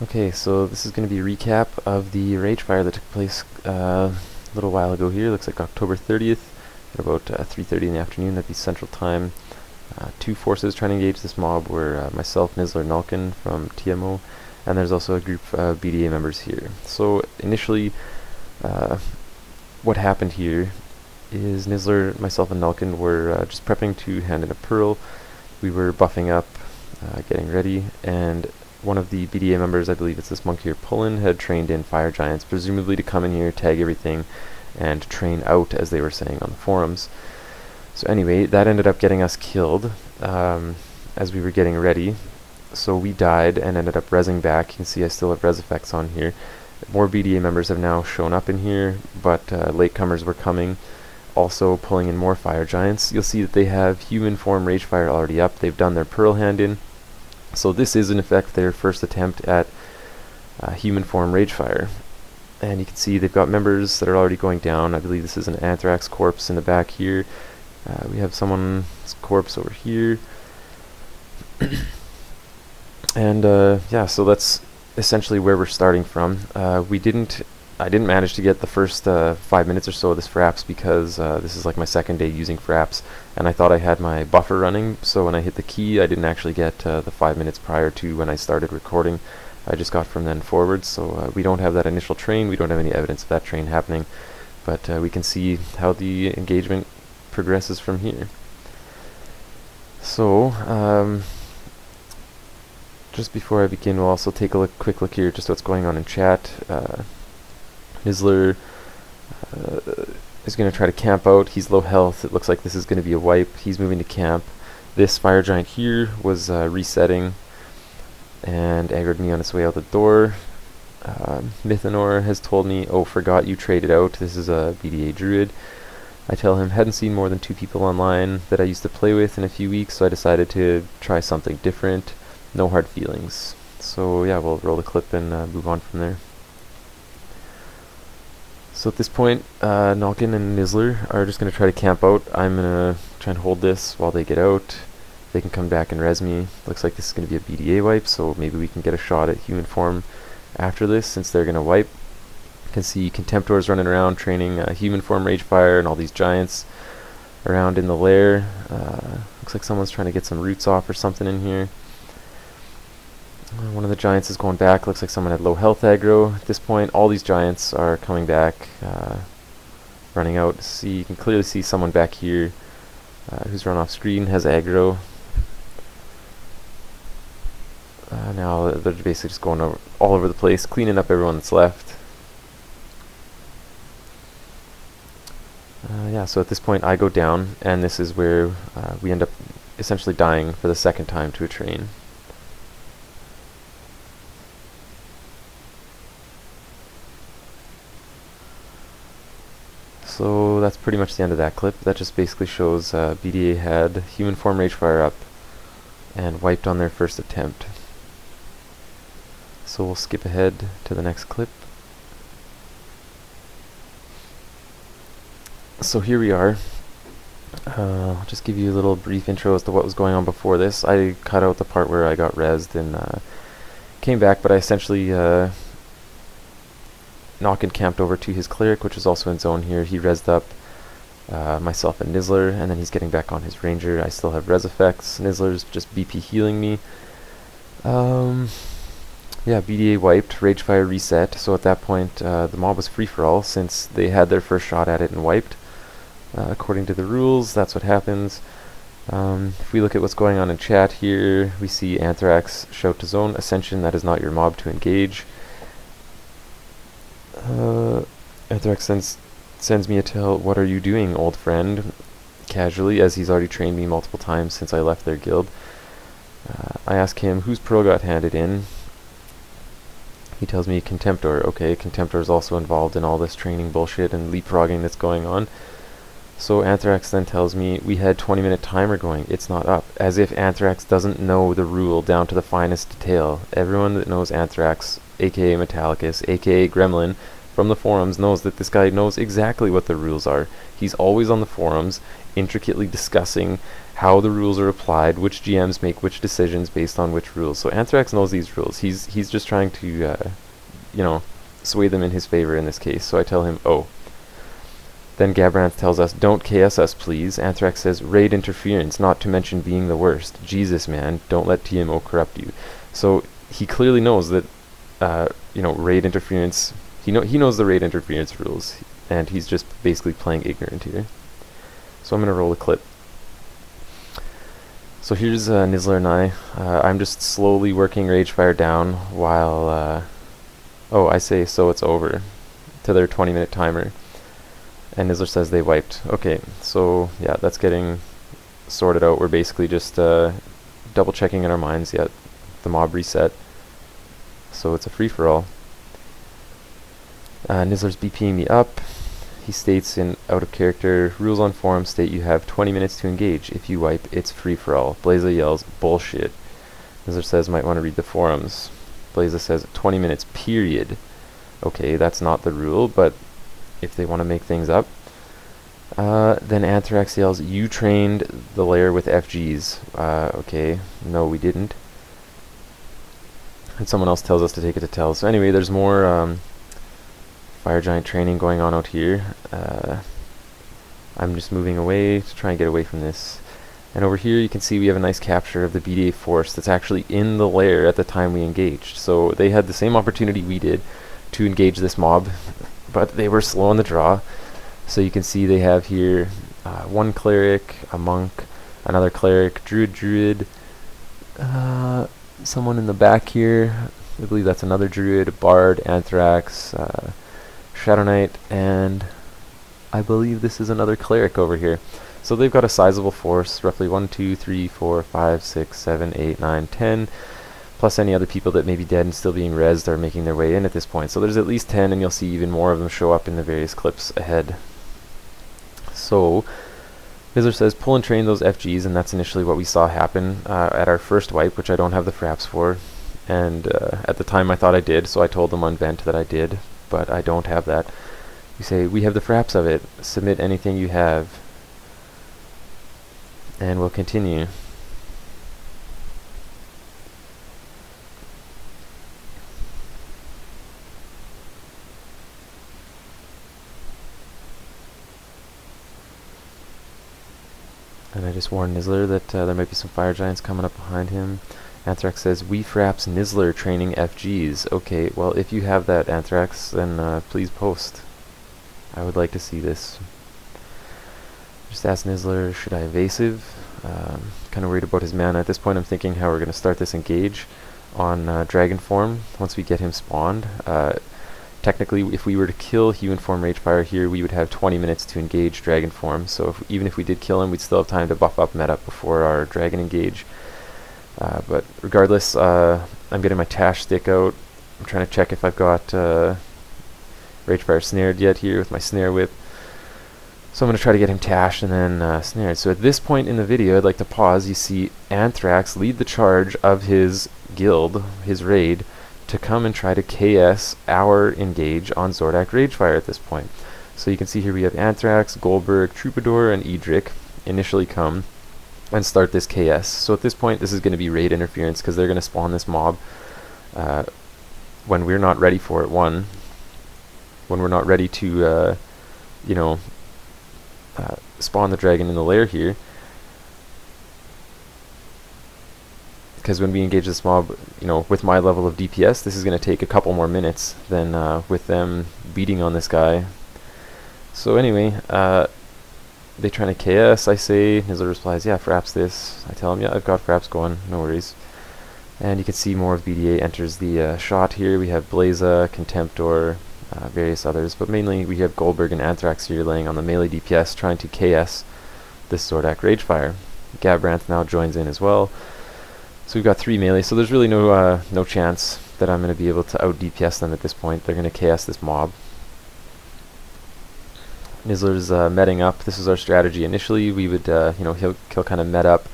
Okay, so this is going to be a recap of the Ragefire that took place a little while ago here. Looks like October 30th at about 3:30 in the afternoon. That'd be Central Time. Two forces trying to engage this mob were myself, Nizzler, Nulkin from TMO, and there's also a group of BDA members here. So initially, what happened here is Nizzler, myself, and Nulkin were just prepping to hand in a pearl. We were buffing up, getting ready, and one of the BDA members, I believe it's this monk here, Pullen, had trained in fire giants, presumably to come in here, tag everything, and train out, as they were saying on the forums. So anyway, that ended up getting us killed as we were getting ready. So we died and ended up rezzing back. You can see I still have res effects on here. More BDA members have now shown up in here, but latecomers were coming, also pulling in more fire giants. You'll see that they have human form Ragefire already up. They've done their pearl hand in. So this is in effect their first attempt at human form Ragefire. And you can see they've got members that are already going down. I believe this is an Anthrax corpse in the back here. We have someone's corpse over here. And yeah, so that's essentially where we're starting from. I didn't manage to get the first 5 minutes or so of this fraps because this is like my second day using fraps, and I thought I had my buffer running, so when I hit the key I didn't actually get the 5 minutes prior to when I started recording. I just got from then forward, so we don't have that initial train, we don't have any evidence of that train happening, but we can see how the engagement progresses from here. So, just before I begin, we'll also take a quick look here just what's going on in chat. Nizzler is going to try to camp out. He's low health. It looks like this is going to be a wipe. He's moving to camp. This fire giant here was resetting and aggroed me on its way out the door. Mythanor has told me, oh, forgot you traded out. This is a BDA druid. I tell him, hadn't seen more than 2 people online that I used to play with in a few weeks, so I decided to try something different. No hard feelings. So yeah, we'll roll the clip and move on from there. So at this point, Nulkin and Nizzler are just going to try to camp out. I'm going to try and hold this while they get out. They can come back and res me. Looks like this is going to be a BDA wipe, so maybe we can get a shot at human form after this, since they're going to wipe. You can see Contemptors running around training human form Ragefire and all these giants around in the lair. Looks like someone's trying to get some roots off or something in here. One of the giants is going back. Looks like someone had low health aggro. At this point, all these giants are coming back, running out. See, you can clearly see someone back here who's run off screen, has aggro. Now they're basically just going all over the place, cleaning up everyone that's left. Yeah, so at this point I go down, and this is where we end up essentially dying for the second time to a train. So that's pretty much the end of that clip. That just basically shows BDA had human form Ragefire up and wiped on their first attempt. So we'll skip ahead to the next clip. So here we are. I'll just give you a little brief intro as to what was going on before this. I cut out the part where I got rezzed and came back, but I essentially Nulkin camped over to his cleric, which is also in zone here. He rezzed up myself and Nizzler, and then he's getting back on his ranger. I still have res effects. Nizzler's just BP healing me. Yeah, BDA wiped, Ragefire reset, so at that point the mob was free for all since they had their first shot at it and wiped. According to the rules, that's what happens. If we look at what's going on in chat here, we see Anthrax shout to zone, Ascension, that is not your mob to engage. Anthrax sends me a tell, what are you doing, old friend? Casually, as he's already trained me multiple times since I left their guild. I ask him, whose pearl got handed in? He tells me Contemptor. Okay, Contemptor is also involved in all this training bullshit and leapfrogging that's going on. So Anthrax then tells me, we had 20-minute timer going, it's not up. As if Anthrax doesn't know the rule down to the finest detail. Everyone that knows Anthrax, a.k.a. Metallikus, a.k.a. Gremlin, from the forums knows that this guy knows exactly what the rules are. He's always on the forums, intricately discussing how the rules are applied, which GMs make which decisions based on which rules. So Anthrax knows these rules. He's just trying to, you know, sway them in his favor in this case. So I tell him, oh. Then Gabranth tells us, don't KS us, please. Anthrax says, raid interference, not to mention being the worst. Jesus, man, don't let TMO corrupt you. So he clearly knows that, you know, raid interference, he knows the raid interference rules, and he's just basically playing ignorant here. So I'm going to roll a clip. So here's Nizzler and I. I'm just slowly working Ragefire down while, oh, I say, so it's over, to their 20-minute timer. And Nizzler says they wiped. Okay, so yeah, that's getting sorted out. We're basically just double checking in our minds. Yeah, the mob reset. So it's a free-for-all. Nizzler's BPing me up. He states in out of character, rules on forum state you have 20 minutes to engage. If you wipe, it's free-for-all. Blaza yells, bullshit. Nizzler says might want to read the forums. Blaza says 20 minutes, period. Okay, that's not the rule, but if they want to make things up. Then Anthrax yells, you trained the lair with FGs. Okay, no we didn't. And someone else tells us to take it to tell. So anyway, there's more Fire Giant training going on out here. I'm just moving away to try and get away from this. And over here you can see we have a nice capture of the BDA force that's actually in the lair at the time we engaged. So they had the same opportunity we did to engage this mob, but they were slow on the draw. So you can see they have here one cleric, a monk, another cleric, druid, someone in the back here, I believe that's another druid, bard, Anthrax, Shadow Knight, and I believe this is another cleric over here. So they've got a sizable force, roughly 1, 2, 3, 4, 5, 6, 7, 8, 9, 10, plus any other people that may be dead and still being rezzed are making their way in at this point. So there's at least 10, and you'll see even more of them show up in the various clips ahead. So Nizzler says pull and train those FGs, and that's initially what we saw happen at our first wipe, which I don't have the fraps for. And at the time I thought I did, so I told them on vent that I did, but I don't have that. You say, we have the fraps of it, submit anything you have, and we'll continue. And I just warned Nizzler that there might be some fire giants coming up behind him. Anthrax says, we fraps Nizzler training FGs. Okay, well if you have that, Anthrax, then please post. I would like to see this. Just ask Nizzler, should I evasive? Kind of worried about his mana. At this point I'm thinking how we're going to start this engage on dragon form once we get him spawned. Technically, if we were to kill human form Ragefire here, we would have 20 minutes to engage dragon form. So even if we did kill him, we'd still have time to buff up meta before our dragon engage. But regardless, I'm getting my Tash stick out. I'm trying to check if I've got Ragefire snared yet here with my snare whip. So I'm going to try to get him tashed and then snared. So at this point in the video, I'd like to pause. You see Anthrax lead the charge of his guild, his raid, to come and try to KS our engage on Zordak Ragefire at this point. So you can see here we have Anthrax, Goldberg, Troubadour, and Edric initially come and start this KS. So at this point this is going to be raid interference because they're going to spawn this mob when we're not ready for it. When we're not ready to you know, spawn the dragon in the lair here. Because when we engage this mob, you know, with my level of DPS, this is going to take a couple more minutes than with them beating on this guy. So anyway, they trying to KS, I say. Nizzler replies, yeah, fraps this. I tell him, yeah, I've got fraps going, no worries. And you can see more of BDA enters the shot here. We have Blaza, Contemptor, various others, but mainly we have Goldberg and Anthrax here laying on the melee DPS trying to KS this Zordak Ragefire. Gabranth now joins in as well. So we've got 3 melee, so there's really no chance that I'm going to be able to out DPS them at this point. They're going to KS this mob. Nizzler's meting up. This is our strategy. Initially, we would, you know, he'll kind of met up,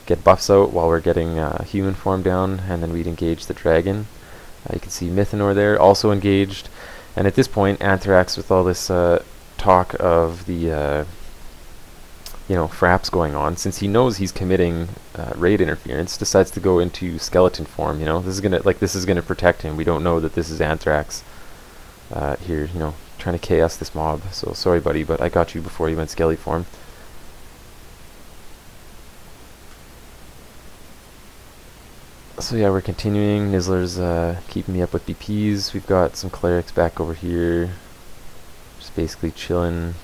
get buffs out while we're getting human form down, and then we'd engage the dragon. You can see Mythanor there, also engaged. And at this point, Anthrax, with all this talk of the fraps going on, since he knows he's committing raid interference, decides to go into skeleton form. This is gonna protect him. We don't know that this is Anthrax here, trying to chaos this mob. So sorry, buddy, but I got you before you went skelly form. So yeah, we're continuing. Nizzler's keeping me up with BPs. We've got some clerics back over here, just basically chilling,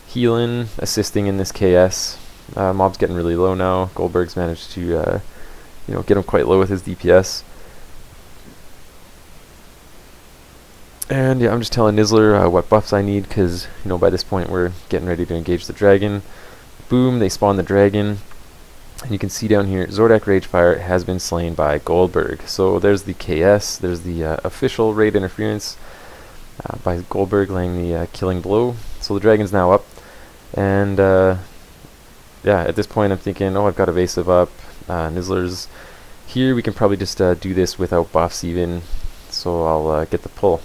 healing, assisting in this KS. Mob's getting really low now. Goldberg's managed to get him quite low with his DPS. And yeah, I'm just telling Nizzler what buffs I need, because by this point we're getting ready to engage the dragon. Boom, they spawn the dragon. And you can see down here, Zordak Ragefire has been slain by Goldberg. So there's the KS, there's the official raid interference by Goldberg laying the killing blow. So the dragon's now up. And yeah, at this point I'm thinking, oh, I've got evasive up. Nizzler's here. We can probably just do this without buffs even. So I'll get the pull.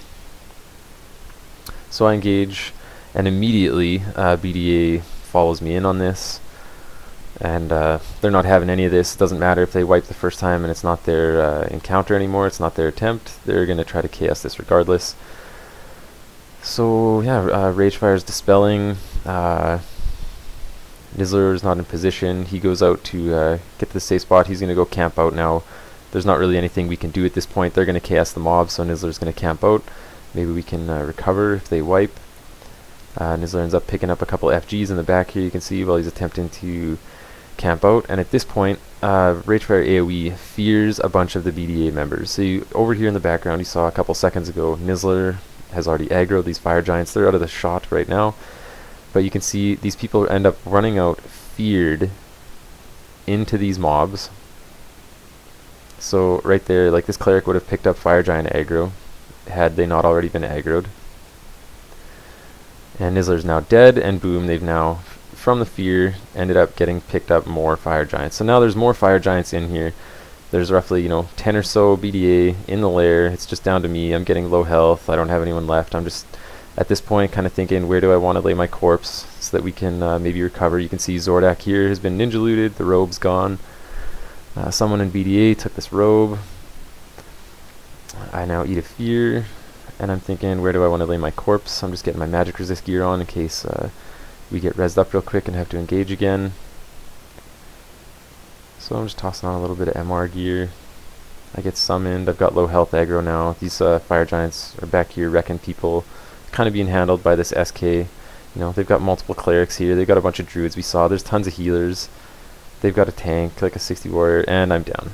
So I engage, and immediately BDA follows me in on this. And they're not having any of this. It doesn't matter if they wipe the first time and it's not their encounter anymore, it's not their attempt. They're going to try to chaos this regardless. So yeah, Ragefire's dispelling. Nizzler is not in position. He goes out to get to the safe spot. He's going to go camp out now. There's not really anything we can do at this point. They're going to chaos the mob, so Nizzler's going to camp out. Maybe we can recover if they wipe. Nizzler ends up picking up a couple FGs in the back here, you can see, while he's attempting to camp out. And at this point, Ragefire AoE fears a bunch of the BDA members. So over here in the background, you saw a couple seconds ago, Nizzler has already aggroed these fire giants. They're out of the shot right now. But you can see these people end up running out feared into these mobs. So right there, like, this cleric would have picked up fire giant aggro had they not already been aggroed. And Nizzler's now dead, and boom, they've now, from the fear, ended up getting picked up more fire giants. So now there's more fire giants in here. There's roughly, 10 or so BDA in the lair. It's just down to me. I'm getting low health. I don't have anyone left. I'm just, at this point, kind of thinking, where do I want to lay my corpse so that we can maybe recover. You can see Zordak here has been ninja looted. The robe's gone. Someone in BDA took this robe. I now eat a fear. And I'm thinking, where do I want to lay my corpse? I'm just getting my magic resist gear on in case we get rezzed up real quick and have to engage again. So I'm just tossing on a little bit of MR gear. I get summoned. I've got low health aggro now. These fire giants are back here wrecking people, kind of being handled by this SK. They've got multiple clerics here. They've got a bunch of druids. We saw there's tons of healers. They've got a tank, like a 60 warrior, and I'm down.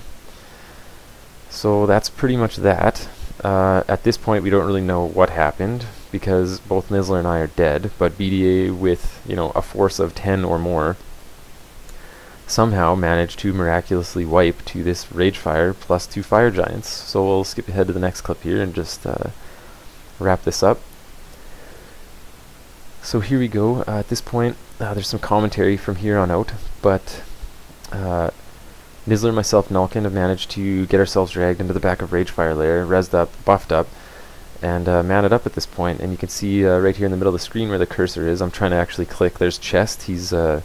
So that's pretty much that. At this point, we don't really know what happened, because both Nizzler and I are dead, but BDA with, a force of 10 or more somehow managed to miraculously wipe to this Ragefire plus 2 fire giants. So we'll skip ahead to the next clip here and just wrap this up. So here we go. At this point, there's some commentary from here on out, but Nizzler, myself, Nulkin have managed to get ourselves dragged into the back of Ragefire lair, rezzed up, buffed up, and manned up at this point. And you can see right here in the middle of the screen where the cursor is, I'm trying to actually click. There's chest. He's doing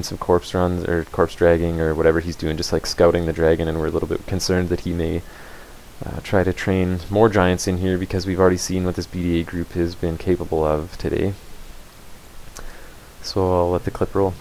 some corpse runs or corpse dragging or whatever he's doing, just like scouting the dragon. And we're a little bit concerned that he may try to train more giants in here, because we've already seen what this BDA group has been capable of today. So I'll let the clip roll.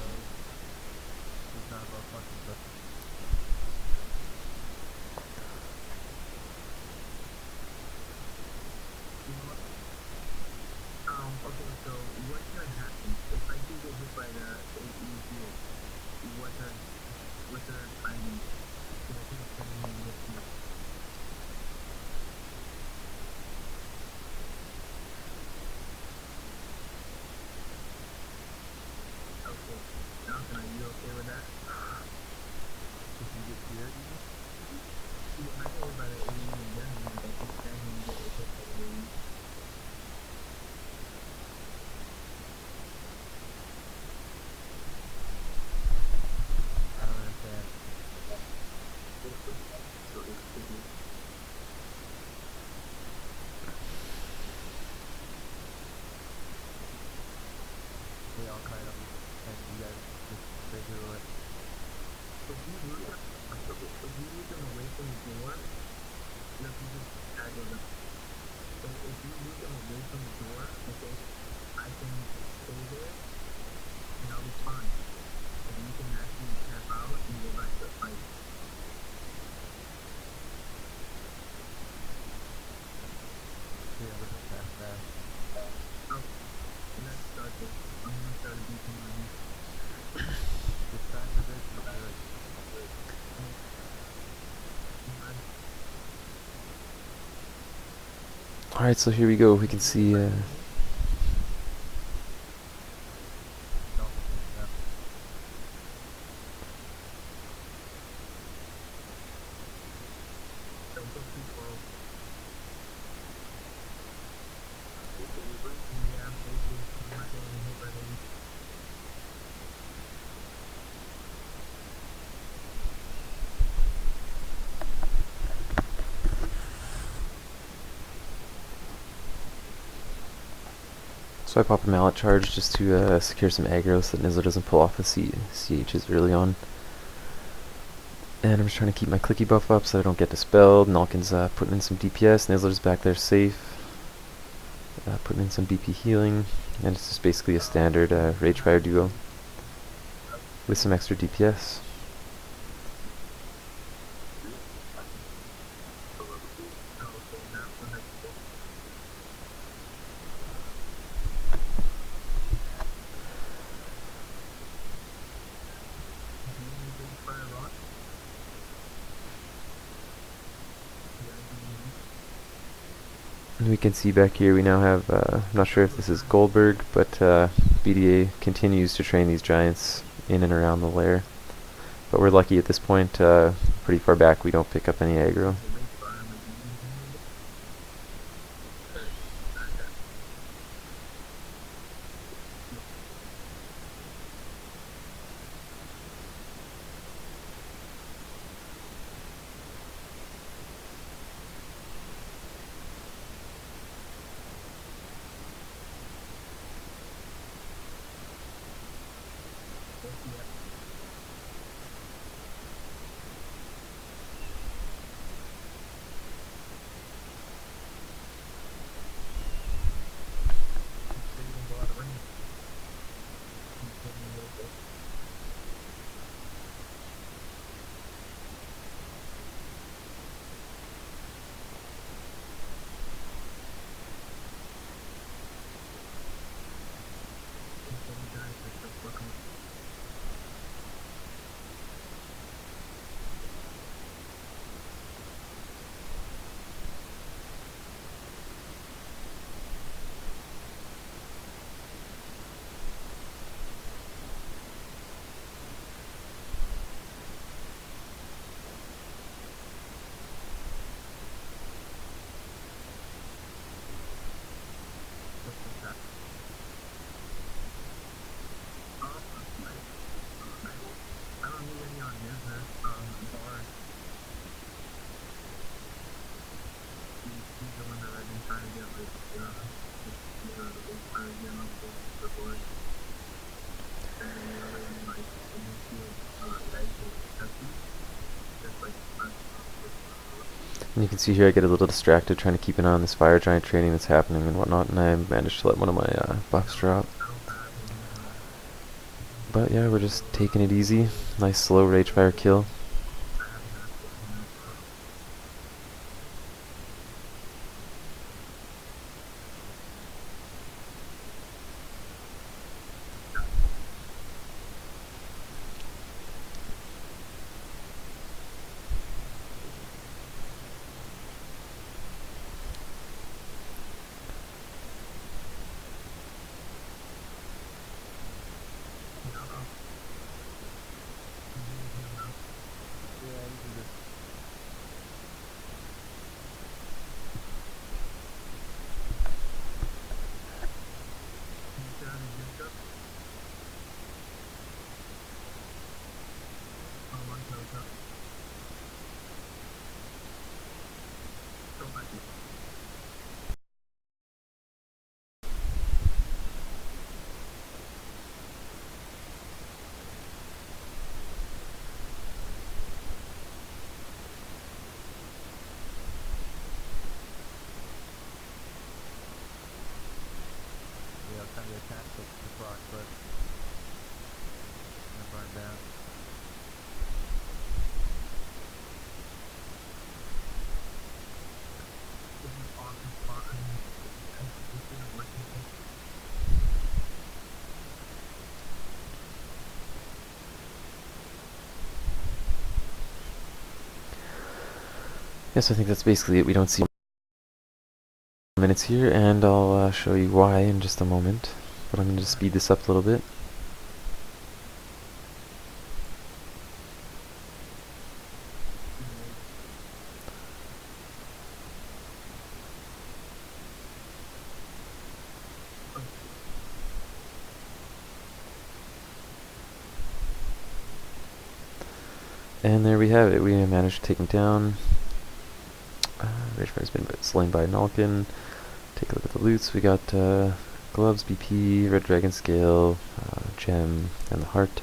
Alright, so here we go. We can see so I pop a mallet charge just to secure some aggro so that Nizzler doesn't pull off the CHs early on. And I'm just trying to keep my clicky buff up so I don't get dispelled. Nalkin's putting in some DPS, Nizzler's back there safe. Putting in some BP healing, and it's just basically a standard Ragefire duo with some extra DPS. And we can see back here we now have, I'm not sure if this is Goldberg, but BDA continues to train these giants in and around the lair. But we're lucky at this point, pretty far back we don't pick up any aggro. And you can see here I get a little distracted trying to keep an eye on this fire giant training that's happening and whatnot, and I managed to let one of my buffs drop. But yeah, we're just taking it easy. Nice slow Ragefire kill. Yes, I think that's basically it. We don't see minutes here, and I'll show you why in just a moment. But I'm going to speed this up a little bit. And there we have it. We managed to take him down. Ragefire's been slain by Nalkin. Take a look at the loots. We got gloves, BP, red dragon scale, gem, and the heart.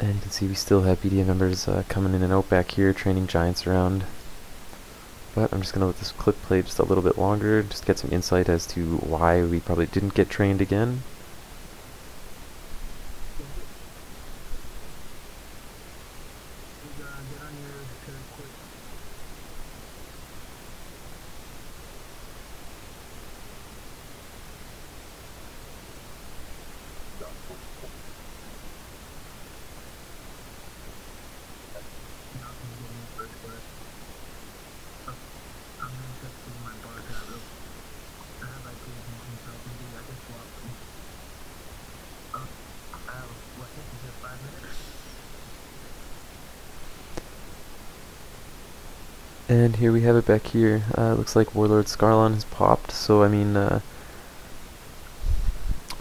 And you can see we still have BDA members coming in and out back here, training giants around. But I'm just going to let this clip play just a little bit longer, just to get some insight as to why we probably didn't get trained again. And here we have it back here. Looks like Warlord Scarlon has popped, so I mean,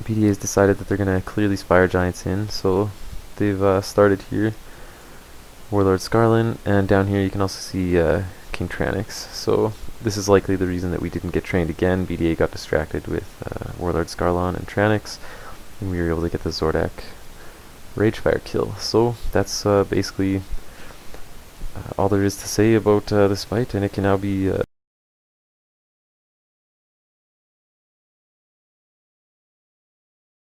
BDA has decided that they're going to clear these fire giants in, so they've started here. Warlord Scarlon, and down here you can also see King Tranix. So this is likely the reason that we didn't get trained again. BDA got distracted with Warlord Scarlon and Tranix, and we were able to get the Zordak Ragefire kill. So that's basically all there is to say about this fight, and it can now be